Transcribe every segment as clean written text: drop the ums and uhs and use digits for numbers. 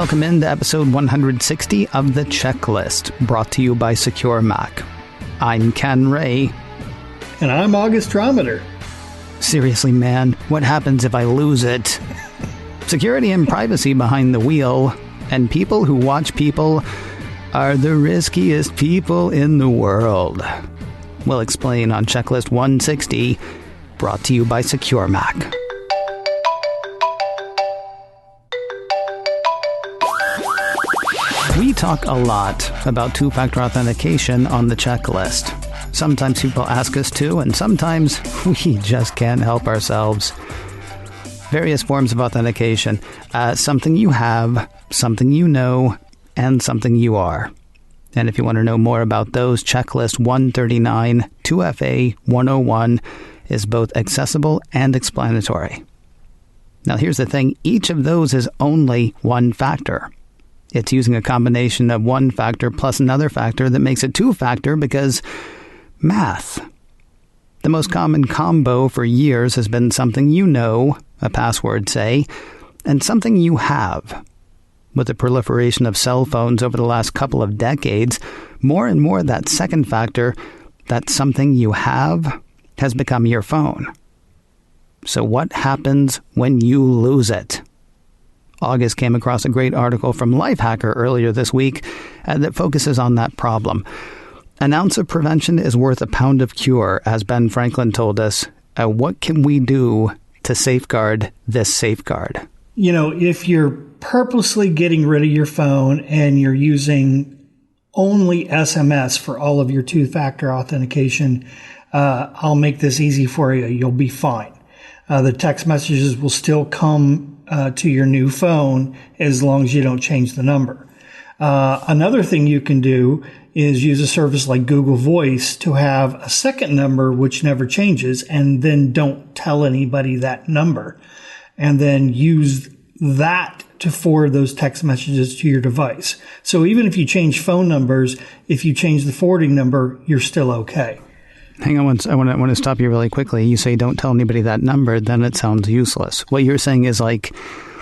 Welcome into episode 160 of The Checklist, brought to you by Secure Mac. I'm Ken Ray. And I'm Augustrometer. Seriously, man, what happens if I lose it? Security and privacy behind the wheel, and people who watch people are the riskiest people in the world. We'll explain on Checklist 160, brought to you by Secure Mac. We talk a lot about two-factor authentication on the checklist. Sometimes people ask us to, and sometimes we just can't help ourselves. Various forms of authentication. Something you have, something you know, and something you are. And if you want to know more about those, Checklist 139, 2FA 101 is both accessible and explanatory. Now here's the thing, each of those is only one factor. It's using a combination of one factor plus another factor that makes it two-factor because math. The most common combo for years has been something you know, a password say, and something you have. With the proliferation of cell phones over the last couple of decades, more and more that second factor, that something you have, has become your phone. So what happens when you lose it? August came across a great article from Lifehacker earlier this week that focuses on that problem. An ounce of prevention is worth a pound of cure, as Ben Franklin told us. What can we do to safeguard this safeguard? You know, if you're purposely getting rid of your phone and you're using only SMS for all of your two-factor authentication, I'll make this easy for you. You'll be fine. The text messages will still come to your new phone as long as you don't change the number. Another thing you can do is use a service like Google Voice to have a second number which never changes, and then don't tell anybody that number, and then use that to forward those text messages to your device. So even if you change phone numbers, if you change the forwarding number, you're still okay. Hang on, I want to stop you really quickly. You say don't tell anybody that number, then it sounds useless. What you're saying is like...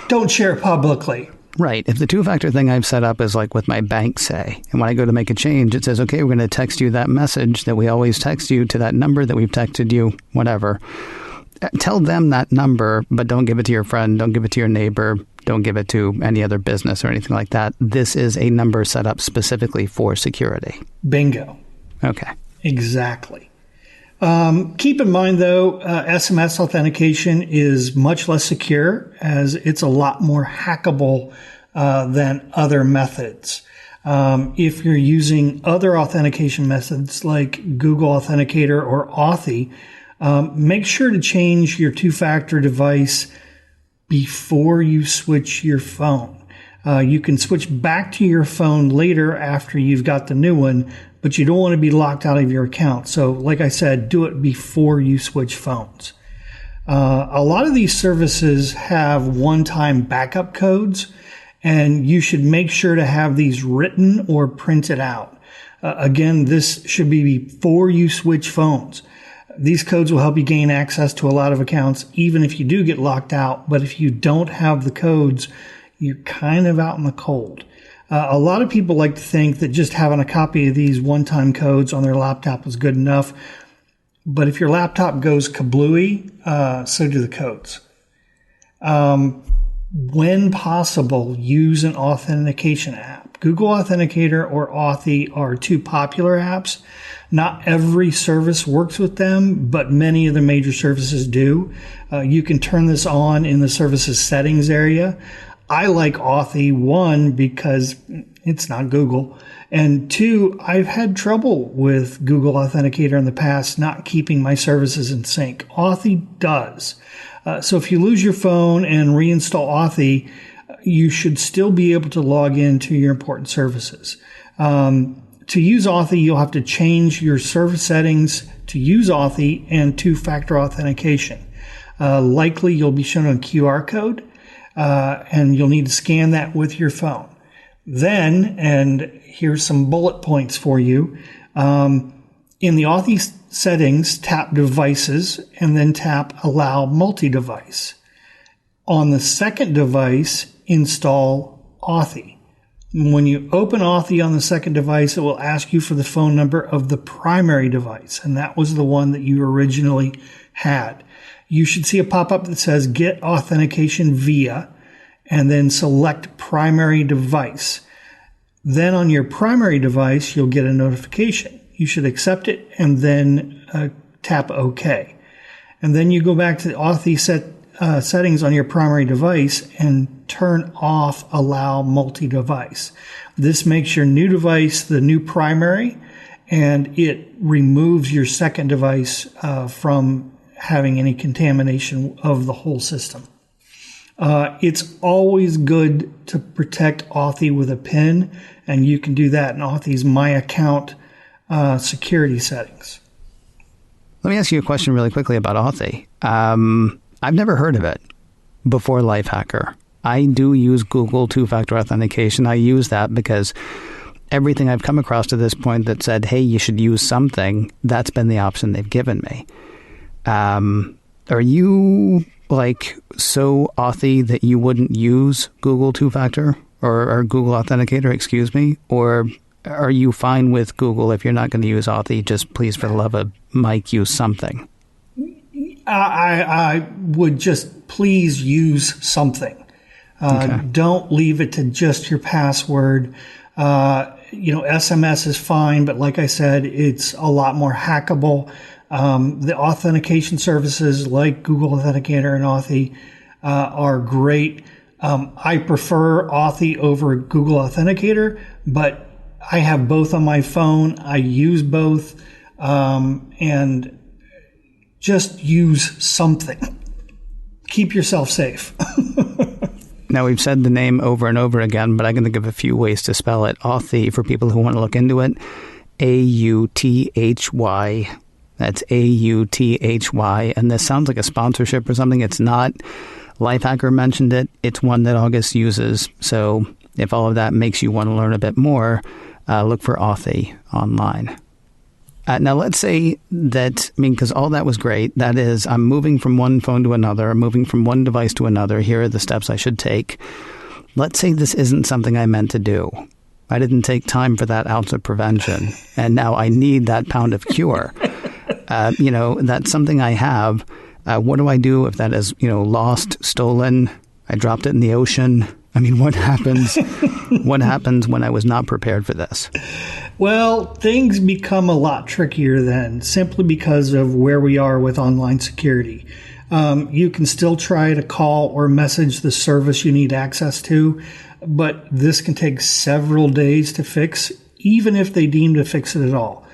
don't share publicly. Right. If the two-factor thing I've set up is like with my bank, say, and when I go to make a change, it says, okay, we're going to text you that message that we always text you to that number that we've texted you, whatever. Tell them that number, but don't give it to your friend, don't give it to your neighbor, don't give it to any other business or anything like that. This is a number set up specifically for security. Bingo. Okay. Exactly. Keep in mind, though, SMS authentication is much less secure, as it's a lot more hackable than other methods. If you're using other authentication methods like Google Authenticator or Authy, make sure to change your two-factor device before you switch your phone. You can switch back to your phone later after you've got the new one, but you don't want to be locked out of your account. So like I said, do it before you switch phones. A lot of these services have one-time backup codes, and you should make sure to have these written or printed out. Again, this should be before you switch phones. These codes will help you gain access to a lot of accounts, even if you do get locked out. But if you don't have the codes, you're kind of out in the cold. A lot of people like to think that just having a copy of these one-time codes on their laptop is good enough. But if your laptop goes kablooey, so do the codes. When possible, use an authentication app. Google Authenticator or Authy are two popular apps. Not every service works with them, but many of the major services do. You can turn this on in the services settings area. I like Authy, one, because it's not Google, and two, I've had trouble with Google Authenticator in the past not keeping my services in sync. Authy does. So if you lose your phone and reinstall Authy, you should still be able to log into your important services. To use Authy, you'll have to change your service settings to use Authy and two-factor authentication. Likely you'll be shown a QR code. And you'll need to scan that with your phone. Then, and here's some bullet points for you, in the Authy settings, tap Devices and then tap Allow Multi-Device. On the second device, install Authy. When you open Authy on the second device, it will ask you for the phone number of the primary device, and that was the one that you originally had. You should see a pop-up that says Get Authentication Via, and then select Primary Device. Then on your primary device, you'll get a notification. You should accept it and then tap OK. And then you go back to the Authy settings on your primary device and turn off Allow Multi-Device. This makes your new device the new primary, and it removes your second device from having any contamination of the whole system. It's always good to protect Authy with a PIN, and you can do that in Authy's My Account security settings. Let me ask you a question really quickly about Authy. I've never heard of it before Lifehacker. I do use Google two-factor authentication. I use that because everything I've come across to this point that said, hey, you should use something, that's been the option they've given me. Are you so Authy that you wouldn't use Google two-factor or Google Authenticator, excuse me? Or are you fine with Google if you're not going to use Authy? Just please, for the love of Mike, use something. I would just please use something. Okay. Don't leave it to just your password. SMS is fine, but like I said, it's a lot more hackable. The authentication services like Google Authenticator and Authy are great. I prefer Authy over Google Authenticator, but I have both on my phone. I use both, and just use something. Keep yourself safe. Now, we've said the name over and over again, but I'm going to give a few ways to spell it. Authy, for people who want to look into it, A-U-T-H-Y. That's A-U-T-H-Y. And this sounds like a sponsorship or something. It's not. Lifehacker mentioned it. It's one that August uses. So if all of that makes you want to learn a bit more, look for Authy online. Now, let's say that, because all that was great. That is, I'm moving from one phone to another. I'm moving from one device to another. Here are the steps I should take. Let's say this isn't something I meant to do. I didn't take time for that ounce of prevention. And now I need that pound of cure. That's something I have. What do I do if that is, lost, stolen? I dropped it in the ocean. What happens? What happens when I was not prepared for this? Well, things become a lot trickier then, simply because of where we are with online security. You can still try to call or message the service you need access to, but this can take several days to fix, even if they deem to fix it at all.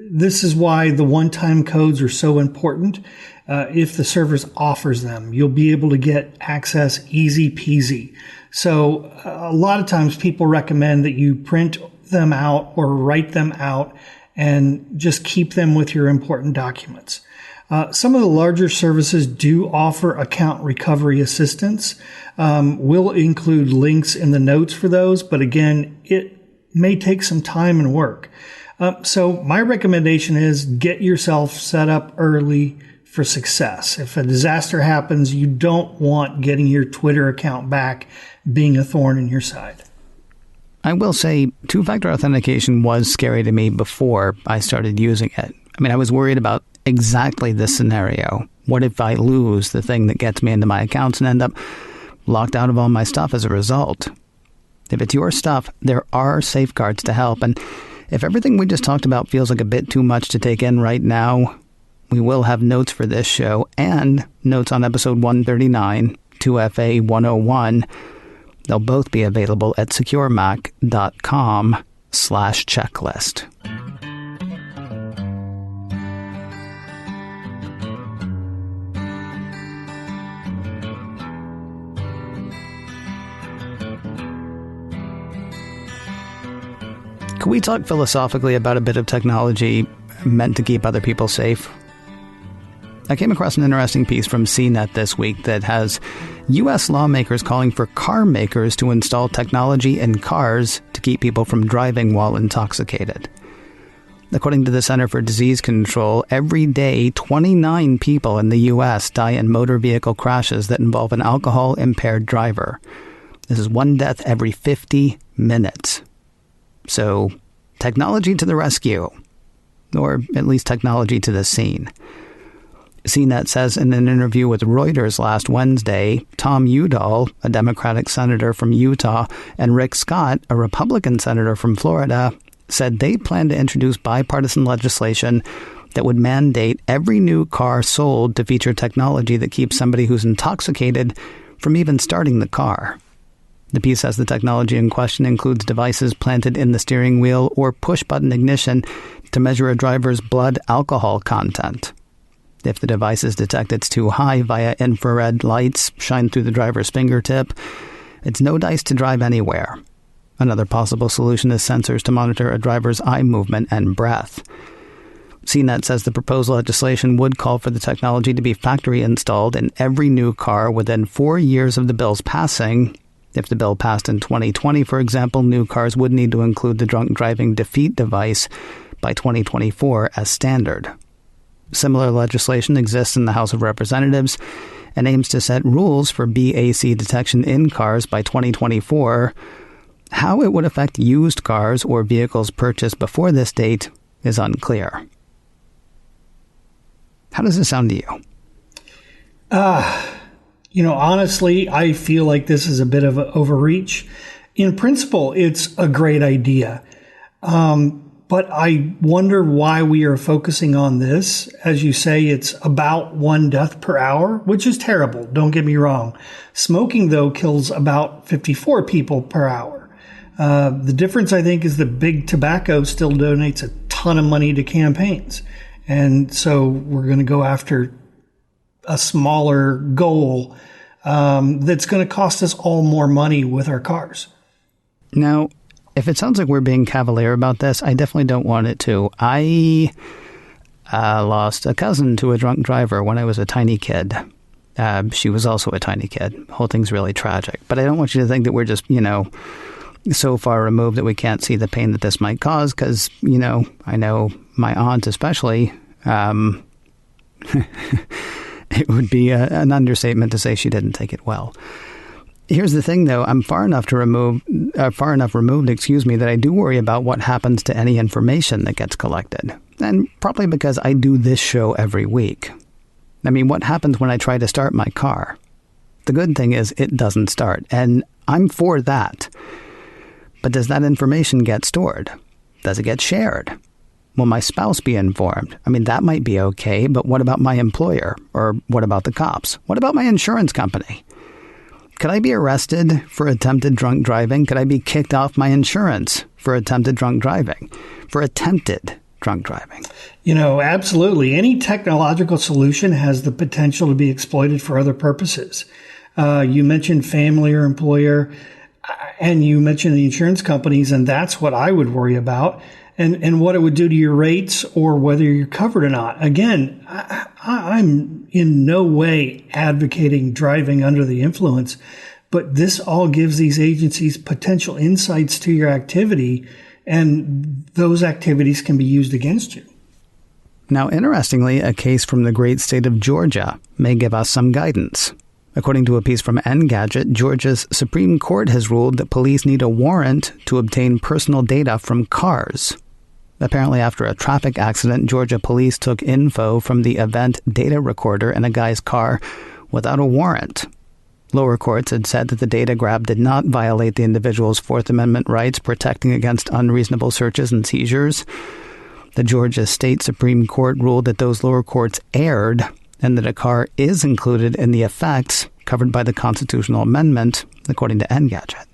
This is why the one-time codes are so important. If the service offers them, you'll be able to get access easy peasy. So a lot of times people recommend that you print them out or write them out and just keep them with your important documents. Some of the larger services do offer account recovery assistance. We'll include links in the notes for those, but again, it may take some time and work. So my recommendation is get yourself set up early for success. If a disaster happens, you don't want getting your Twitter account back being a thorn in your side. I will say two-factor authentication was scary to me before I started using it. I was worried about exactly this scenario. What if I lose the thing that gets me into my accounts and end up locked out of all my stuff as a result? If it's your stuff, there are safeguards to help. And if everything we just talked about feels like a bit too much to take in right now, we will have notes for this show and notes on episode 139, 2FA 101. They'll both be available at securemac.com/checklist. Can we talk philosophically about a bit of technology meant to keep other people safe? I came across an interesting piece from CNET this week that has U.S. lawmakers calling for car makers to install technology in cars to keep people from driving while intoxicated. According to the Center for Disease Control, every day 29 people in the U.S. die in motor vehicle crashes that involve an alcohol-impaired driver. This is one death every 50 minutes. So, technology to the rescue. Or at least technology to the scene. CNET says in an interview with Reuters last Wednesday, Tom Udall, a Democratic senator from Utah, and Rick Scott, a Republican senator from Florida, said they plan to introduce bipartisan legislation that would mandate every new car sold to feature technology that keeps somebody who's intoxicated from even starting the car. The piece says the technology in question includes devices planted in the steering wheel or push-button ignition to measure a driver's blood alcohol content. If the devices detect it's too high via infrared lights shine through the driver's fingertip, it's no dice to drive anywhere. Another possible solution is sensors to monitor a driver's eye movement and breath. CNET says the proposed legislation would call for the technology to be factory installed in every new car within 4 years of the bill's passing. If the bill passed in 2020, for example, new cars would need to include the drunk driving defeat device by 2024 as standard. Similar legislation exists in the House of Representatives and aims to set rules for BAC detection in cars by 2024. How it would affect used cars or vehicles purchased before this date is unclear. How does this sound to you? Honestly, I feel like this is a bit of an overreach. In principle, it's a great idea. But I wonder why we are focusing on this. As you say, it's about 1 death per hour, which is terrible. Don't get me wrong. Smoking, though, kills about 54 people per hour. The difference, I think, is that big tobacco still donates a ton of money to campaigns. And so we're going to go after a smaller goal that's going to cost us all more money with our cars. Now, if it sounds like we're being cavalier about this, I definitely don't want it to. I lost a cousin to a drunk driver when I was a tiny kid. She was also a tiny kid. The whole thing's really tragic. But I don't want you to think that we're just, so far removed that we can't see the pain that this might cause because, I know my aunt especially, it would be an understatement to say she didn't take it well. Here's the thing, though. I'm far enough removed, that I do worry about what happens to any information that gets collected. And probably because I do this show every week. I mean, what happens when I try to start my car? The good thing is it doesn't start, and I'm for that. But does that information get stored? Does it get shared? Will my spouse be informed? I mean, that might be okay, but what about my employer? Or what about the cops? What about my insurance company? Could I be arrested for attempted drunk driving? Could I be kicked off my insurance for attempted drunk driving? For attempted drunk driving? Absolutely. Any technological solution has the potential to be exploited for other purposes. You mentioned family or employer, and you mentioned the insurance companies, and that's what I would worry about. And what it would do to your rates or whether you're covered or not. Again, I'm in no way advocating driving under the influence, but this all gives these agencies potential insights to your activity, and those activities can be used against you. Now, interestingly, a case from the great state of Georgia may give us some guidance. According to a piece from Engadget, Georgia's Supreme Court has ruled that police need a warrant to obtain personal data from cars. Apparently, after a traffic accident, Georgia police took info from the event data recorder in a guy's car without a warrant. Lower courts had said that the data grab did not violate the individual's Fourth Amendment rights protecting against unreasonable searches and seizures. The Georgia State Supreme Court ruled that those lower courts erred and that a car is included in the effects covered by the constitutional amendment, according to Engadget.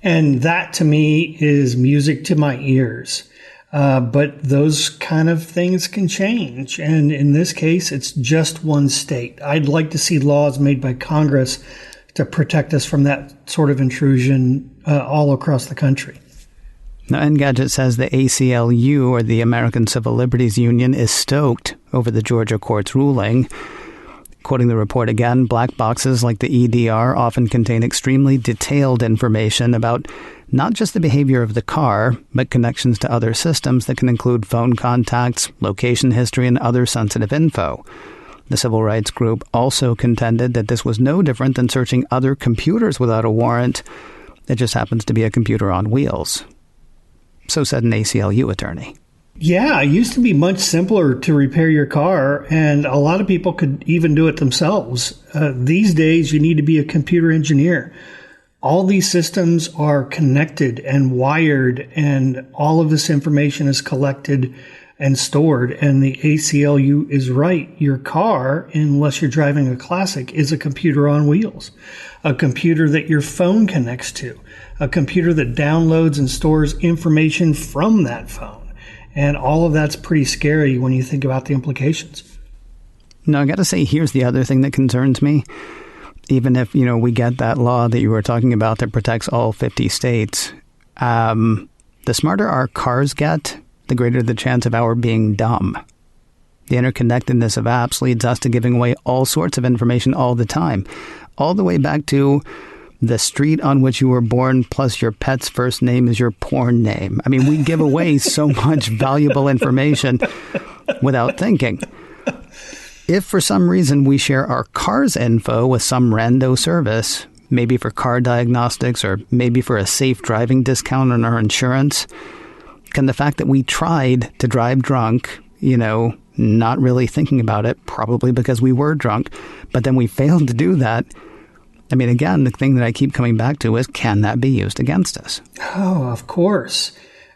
And that, to me, is music to my ears. But those kind of things can change. And in this case, it's just one state. I'd like to see laws made by Congress to protect us from that sort of intrusion all across the country. Now, Engadget says the ACLU, or the American Civil Liberties Union, is stoked over the Georgia court's ruling. Quoting the report again, black boxes like the EDR often contain extremely detailed information about not just the behavior of the car, but connections to other systems that can include phone contacts, location history, and other sensitive info. The civil rights group also contended that this was no different than searching other computers without a warrant. It just happens to be a computer on wheels. So said an ACLU attorney. Yeah, it used to be much simpler to repair your car, and a lot of people could even do it themselves. These days, you need to be a computer engineer. All these systems are connected and wired, and all of this information is collected and stored. And the ACLU is right. Your car, unless you're driving a classic, is a computer on wheels, a computer that your phone connects to, a computer that downloads and stores information from that phone. And all of that's pretty scary when you think about the implications. Now, I got to say, here's the other thing that concerns me. Even if, we get that law that you were talking about that protects all 50 states, the smarter our cars get, the greater the chance of our being dumb. The interconnectedness of apps leads us to giving away all sorts of information all the time, all the way back to the street on which you were born, plus your pet's first name is your porn name. I mean, we give away so much valuable information without thinking. If for some reason we share our car's info with some rando service, maybe for car diagnostics or maybe for a safe driving discount on our insurance, can the fact that we tried to drive drunk, not really thinking about it, probably because we were drunk, but then we failed to do that, I mean, again, the thing that I keep coming back to is, can that be used against us? Oh, of course.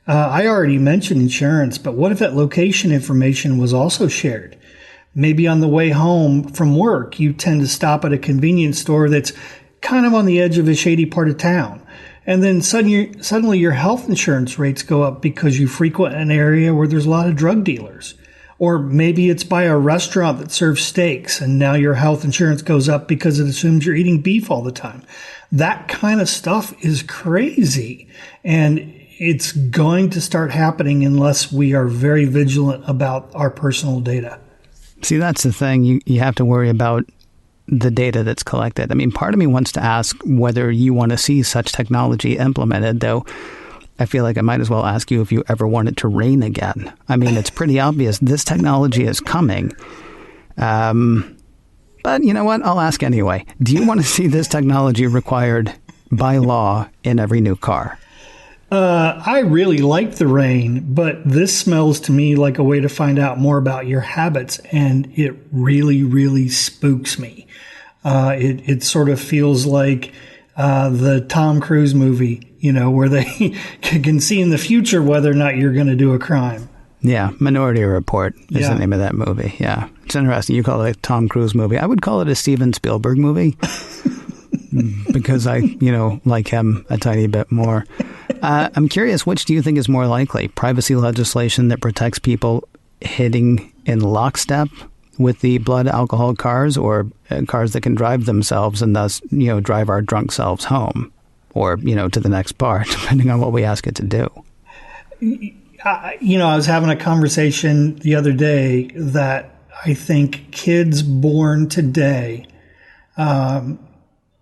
I already mentioned insurance, but what if that location information was also shared? Maybe on the way home from work, you tend to stop at a convenience store that's kind of on the edge of a shady part of town. And then suddenly your health insurance rates go up because you frequent an area where there's a lot of drug dealers. Or maybe it's by a restaurant that serves steaks, and now your health insurance goes up because it assumes you're eating beef all the time. That kind of stuff is crazy, and it's going to start happening unless we are very vigilant about our personal data. See, that's the thing. You have to worry about the data that's collected. I mean, part of me wants to ask whether you want to see such technology implemented, though I feel like I might as well ask you if you ever want it to rain again. I mean, it's pretty obvious this technology is coming. But you know what? I'll ask anyway. Do you want to see this technology required by law in every new car? I really like the rain, but this smells to me like a way to find out more about your habits, and it really, really spooks me. It sort of feels like the Tom Cruise movie, where they can see in the future whether or not you're going to do a crime. Yeah, Minority Report is the name of that movie. Yeah, it's interesting. You call it a Tom Cruise movie. I would call it a Steven Spielberg movie because I, like him a tiny bit more. I'm curious, which do you think is more likely? Privacy legislation that protects people hitting in lockstep with the blood alcohol cars, or cars that can drive themselves and thus, drive our drunk selves home or, to the next bar, depending on what we ask it to do? I was having a conversation the other day that I think kids born today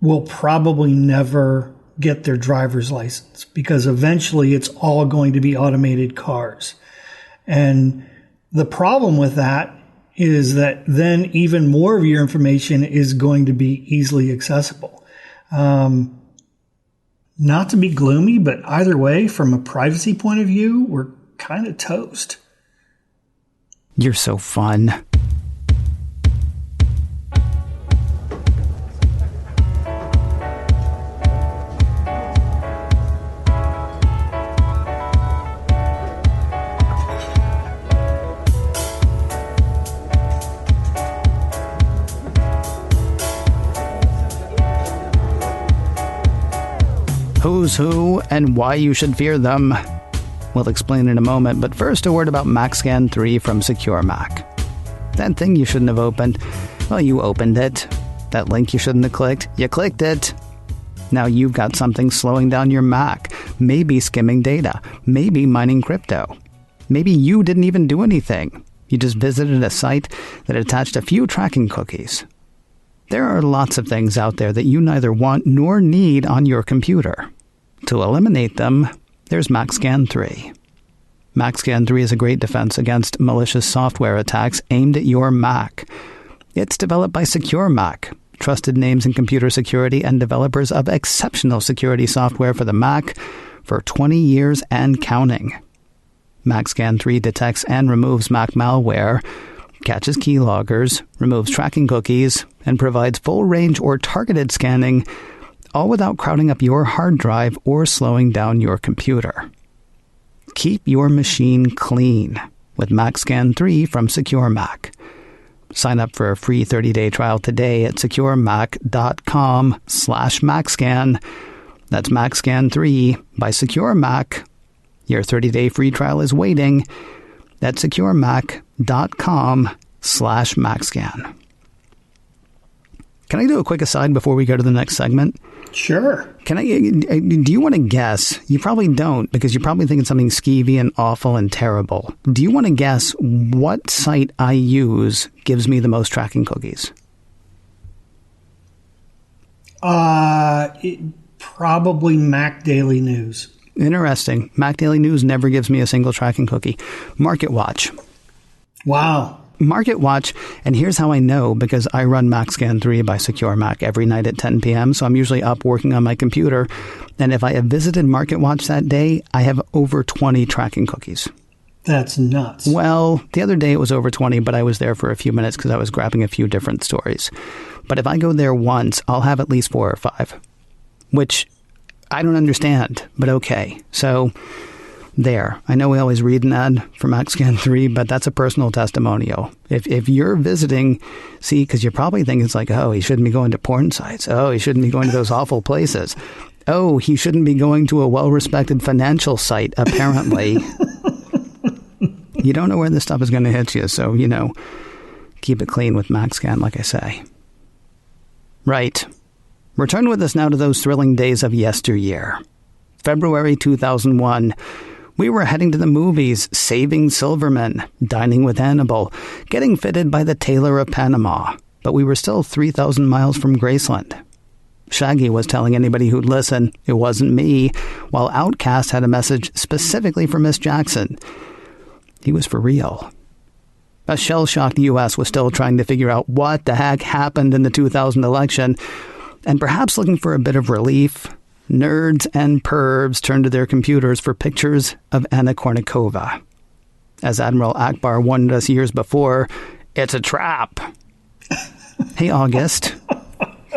will probably never get their driver's license because eventually it's all going to be automated cars. And the problem with that is that then even more of your information is going to be easily accessible. Not to be gloomy, but either way, from a privacy point of view, we're kind of toast. You're so fun. Who's who and why you should fear them. We'll explain in a moment, but first a word about MacScan 3 from Secure Mac. That thing you shouldn't have opened, well, you opened it. That link you shouldn't have clicked, you clicked it. Now you've got something slowing down your Mac, maybe skimming data, maybe mining crypto. Maybe you didn't even do anything. You just visited a site that attached a few tracking cookies. There are lots of things out there that you neither want nor need on your computer. To eliminate them, there's MacScan 3. MacScan 3 is a great defense against malicious software attacks aimed at your Mac. It's developed by Secure Mac, trusted names in computer security and developers of exceptional security software for the Mac for 20 years and counting. MacScan 3 detects and removes Mac malware, catches keyloggers, removes tracking cookies, and provides full range or targeted scanning, all without crowding up your hard drive or slowing down your computer. Keep your machine clean with MacScan 3 from Secure Mac. Sign up for a free 30-day trial today at securemac.com/MacScan. That's MacScan 3 by Secure Mac. Your 30-day free trial is waiting at securemac.com/MacScan. Can I do a quick aside before we go to the next segment? Sure. Do you want to guess? You probably don't, because you're probably thinking something skeevy and awful and terrible. Do you want to guess what site I use gives me the most tracking cookies? Probably Mac Daily News. Interesting. Mac Daily News never gives me a single tracking cookie. MarketWatch. Wow. MarketWatch, and here's how I know, because I run MacScan 3 by Secure Mac every night at 10 p.m., so I'm usually up working on my computer, and if I have visited MarketWatch that day, I have over 20 tracking cookies. That's nuts. Well, the other day it was over 20, but I was there for a few minutes because I was grabbing a few different stories. But if I go there once, I'll have at least 4 or 5, which I don't understand, but okay. So there. I know we always read an ad for MacScan 3, but that's a personal testimonial. If you're visiting, see, because you're probably thinking it's like, oh, he shouldn't be going to porn sites. Oh, he shouldn't be going to those awful places. Oh, he shouldn't be going to a well-respected financial site, apparently. You don't know where this stuff is going to hit you, so, keep it clean with MacScan, like I say. Right. Return with us now to those thrilling days of yesteryear. February 2001. We were heading to the movies, saving Silverman, dining with Hannibal, getting fitted by the tailor of Panama, but we were still 3,000 miles from Graceland. Shaggy was telling anybody who'd listen it wasn't me, while Outkast had a message specifically for Miss Jackson. He was for real. A shell-shocked U.S. was still trying to figure out what the heck happened in the 2000 election, and perhaps looking for a bit of relief, nerds and pervs turned to their computers for pictures of Anna Kournikova. As Admiral Akbar warned us years before, it's a trap. Hey, August,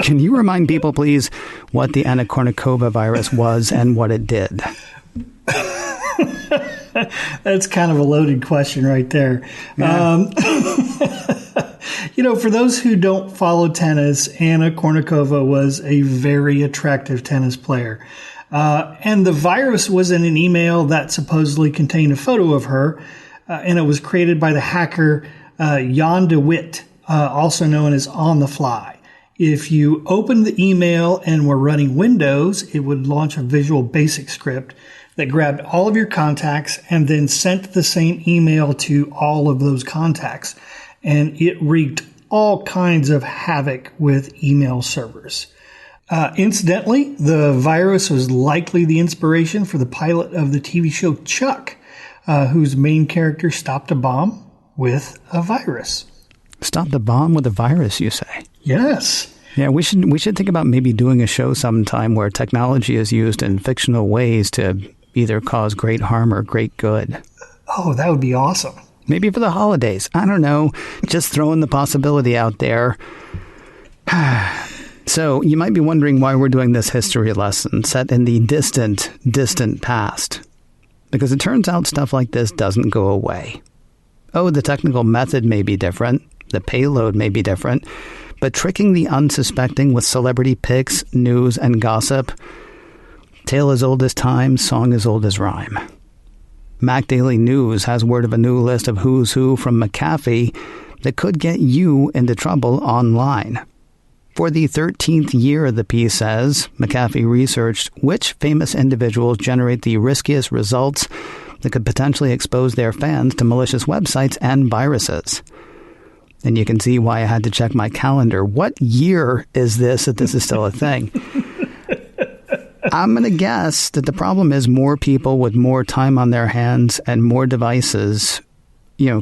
can you remind people, please, what the Anna Kournikova virus was and what it did? That's kind of a loaded question right there. Yeah. For those who don't follow tennis, Anna Kournikova was a very attractive tennis player. And the virus was in an email that supposedly contained a photo of her, and it was created by the hacker Jan de Wit, also known as On the Fly. If you opened the email and were running Windows, it would launch a Visual Basic script that grabbed all of your contacts and then sent the same email to all of those contacts. And it wreaked all kinds of havoc with email servers. Incidentally, the virus was likely the inspiration for the pilot of the TV show Chuck, whose main character stopped a bomb with a virus. Stopped a bomb with a virus, you say? Yes. Yeah, we should think about maybe doing a show sometime where technology is used in fictional ways to either cause great harm or great good. Oh, that would be awesome. Maybe for the holidays. I don't know. Just throwing the possibility out there. So you might be wondering why we're doing this history lesson set in the distant, distant past. Because it turns out stuff like this doesn't go away. Oh, the technical method may be different. The payload may be different. But tricking the unsuspecting with celebrity pics, news, and gossip, tale as old as time, song as old as rhyme. Mac Daily News has word of a new list of who's who from McAfee that could get you into trouble online. For the 13th year, the piece says, McAfee researched which famous individuals generate the riskiest results that could potentially expose their fans to malicious websites and viruses. And you can see why I had to check my calendar. What year is this that this is still a thing? I'm going to guess that the problem is more people with more time on their hands and more devices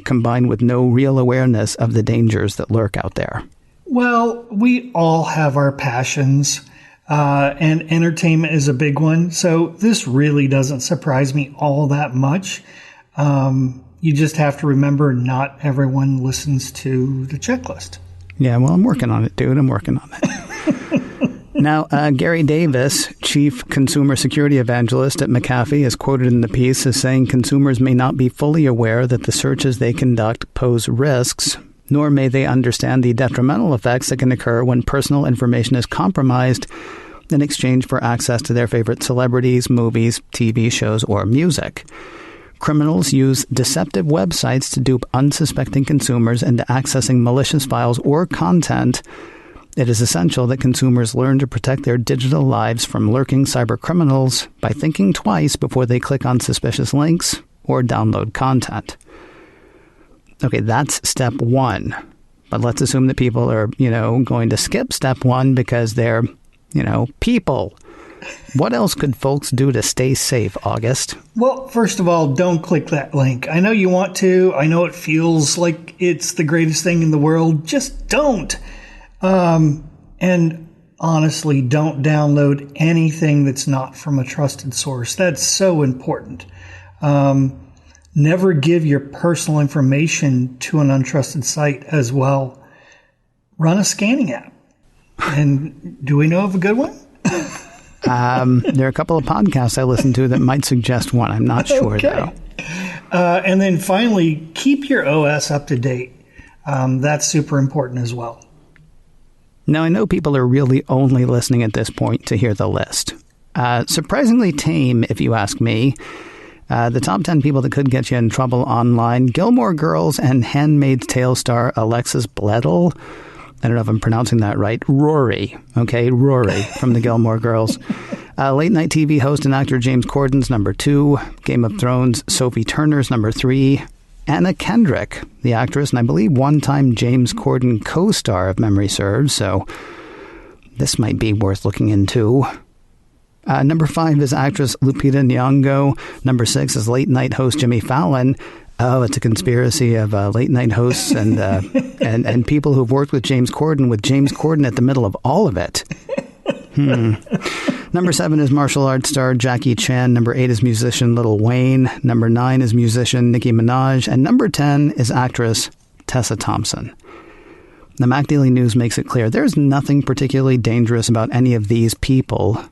combined with no real awareness of the dangers that lurk out there. Well, we all have our passions, and entertainment is a big one. So this really doesn't surprise me all that much. You just have to remember not everyone listens to the checklist. Yeah, well, I'm working on it, dude. I'm working on it. Now, Gary Davis, Chief Consumer Security Evangelist at McAfee, is quoted in the piece as saying consumers may not be fully aware that the searches they conduct pose risks, nor may they understand the detrimental effects that can occur when personal information is compromised in exchange for access to their favorite celebrities, movies, TV shows, or music. Criminals use deceptive websites to dupe unsuspecting consumers into accessing malicious files or content. It is essential that consumers learn to protect their digital lives from lurking cybercriminals by thinking twice before they click on suspicious links or download content. Okay, that's step one. But let's assume that people are, going to skip step one because they're, people. What else could folks do to stay safe, August? Well, first of all, don't click that link. I know you want to. I know it feels like it's the greatest thing in the world. Just don't. And honestly, don't download anything that's not from a trusted source. That's so important. Never give your personal information to an untrusted site as well. Run a scanning app. And do we know of a good one? There are a couple of podcasts I listen to that might suggest one. I'm not sure, though. And then finally, keep your OS up to date. That's super important as well. Now, I know people are really only listening at this point to hear the list. Surprisingly tame, if you ask me. The top 10 people that could get you in trouble online: Gilmore Girls and Handmaid's Tale star Alexis Bledel. I don't know if I'm pronouncing that right. Rory. Okay, Rory from the Gilmore Girls. Late night TV host and actor James Corden's number 2. Game of Thrones Sophie Turner's number 3. Anna Kendrick, the actress, and I believe one-time James Corden co-star, if memory serves, so this might be worth looking into. Number 5 is actress Lupita Nyong'o. Number 6 is late-night host Jimmy Fallon. Oh, it's a conspiracy of late-night hosts and people who've worked with James Corden at the middle of all of it. Number 7 is martial arts star Jackie Chan. Number 8 is musician Lil Wayne. Number 9 is musician Nicki Minaj. And number 10 is actress Tessa Thompson. The Mac Daily News makes it clear there's nothing particularly dangerous about any of these people.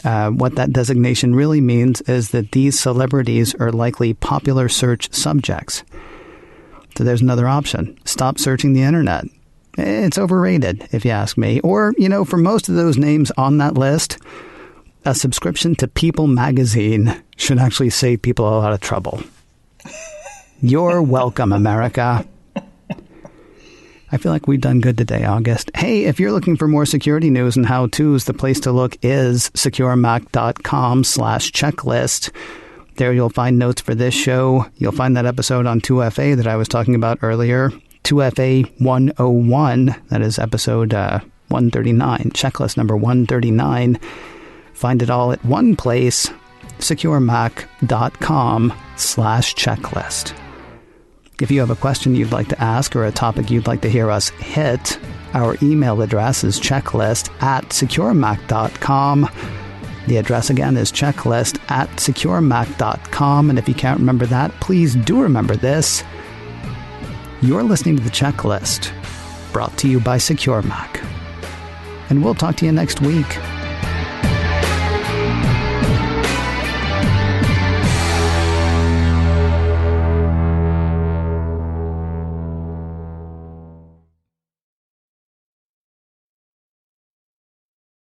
What that designation really means is that these celebrities are likely popular search subjects. So there's another option. Stop searching the internet. It's overrated, if you ask me. Or, for most of those names on that list, a subscription to People magazine should actually save people a lot of trouble. You're welcome, America. I feel like we've done good today, August. Hey, if you're looking for more security news and how-tos, the place to look is securemac.com/checklist. There you'll find notes for this show. You'll find that episode on 2FA that I was talking about earlier. 2FA 101, that is episode 139, checklist number 139. Find it all at one place, securemac.com/checklist. If you have a question you'd like to ask or a topic you'd like to hear us hit, our email address is checklist@securemac.com. The address again is checklist@securemac.com. And if you can't remember that, please do remember this. You're listening to The Checklist, brought to you by Secure Mac. And we'll talk to you next week.